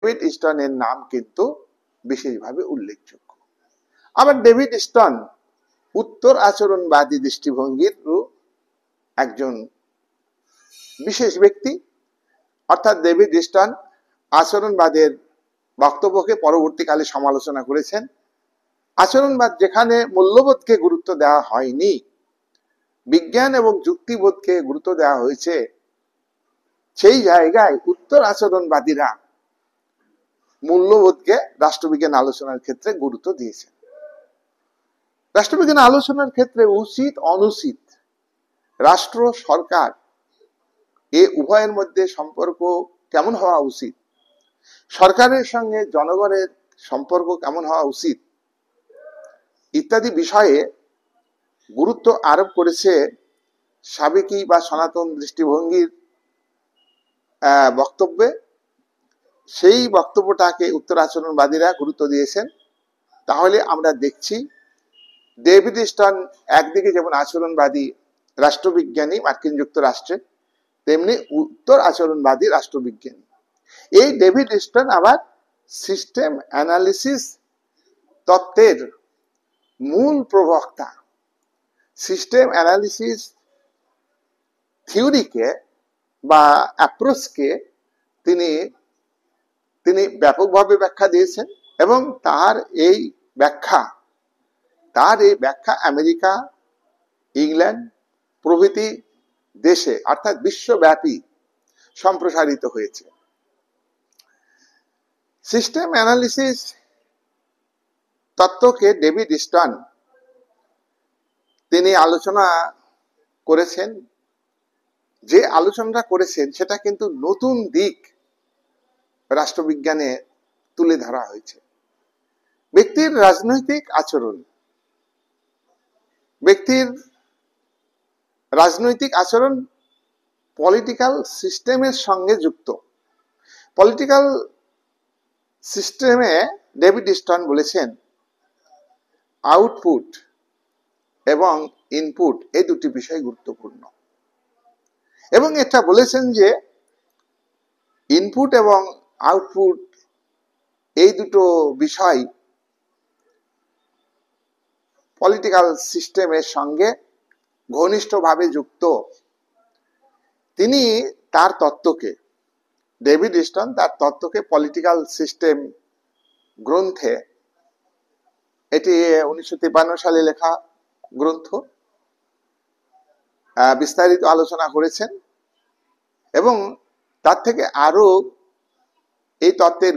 David স্টনের নাম কিন্তু বিশেষভাবে উল্লেখযোগ্য। আবার ডেভিড স্টন উত্তর আচরণবাদী দৃষ্টিভঙ্গির একজন বিশেষ ব্যক্তি, অর্থাৎ ডেভিড স্টন আচরণবাদের বক্তব্যকে পরবর্তীকালে সমালোচনা করেছেন। আচরণবাদ যেখানে মূল্যবোধকে গুরুত্ব দেওয়া হয়নি, বিজ্ঞান এবং যুক্তিবোধকে গুরুত্ব দেওয়া হয়েছে, সেই জায়গায় উত্তর আচরণবাদীরা মূল্যবোধকে রাষ্ট্রবিজ্ঞান আলোচনার ক্ষেত্রে গুরুত্ব দিয়েছে। রাষ্ট্রবিজ্ঞান আলোচনার ক্ষেত্রে উচিত অনুচিত, রাষ্ট্র সরকার এ উভয়ের মধ্যে সম্পর্ক কেমন হওয়া উচিত, সরকারের সঙ্গে জনগণের সম্পর্ক কেমন হওয়া উচিত ইত্যাদি বিষয়ে গুরুত্ব আরোপ করেছে সাবেকি বা সনাতন দৃষ্টিভঙ্গির বক্তব্যে। সেই বক্তব্যটাকে উত্তর আচরণবাদীরা গুরুত্ব দিয়েছেন। তাহলে আমরা দেখছি ডেভিড স্টন একদিকে যেমন আচরণবাদী রাষ্ট্রবিজ্ঞানী মার্কিন যুক্তরাষ্ট্রে, তেমনি উত্তর আচরণবাদী রাষ্ট্রবিজ্ঞানী। এই ডেভিড স্টন আবার সিস্টেম অ্যানালিসিস তত্ত্বের মূল প্রবক্তা। সিস্টেম অ্যানালিসিস থিওরিকে বা অ্যাপ্রোচকে তিনি ব্যাপকভাবে ব্যাখ্যা দিয়েছেন এবং তার এই ব্যাখ্যা আমেরিকা, ইংল্যান্ড প্রভৃতি দেশে অর্থাৎ বিশ্বব্যাপী সম্প্রসারিত হয়েছে। সিস্টেম অ্যানালিসিস তত্ত্বকে ডেভিড স্টন তিনি আলোচনা করেছেন। যে আলোচনাটা করেছেন সেটা কিন্তু নতুন দিক রাষ্ট্রবিজ্ঞানে তুলে ধরা হয়েছে। ব্যক্তির রাজনৈতিক আচরণ পলিটিক্যাল সিস্টেমের সঙ্গে যুক্ত। পলিটিক্যাল সিস্টেমে ডেভিড স্টন বলেছেন আউটপুট এবং ইনপুট এই দুটি বিষয় গুরুত্বপূর্ণ, এবং এটা বলেছেন যে ইনপুট এবং আউটপুট এই দুটো বিষয় পলিটিক্যাল সিস্টেমের সঙ্গে ঘনিষ্ঠভাবে যুক্ত। তিনি তার তত্ত্বকে, ডেভিড স্টন তার তত্ত্বকে পলিটিক্যাল সিস্টেম গ্রন্থে, এটি 1953 সালে লেখা গ্রন্থ, বিস্তারিত আলোচনা করেছেন এবং তার থেকে আরো এই তত্ত্বের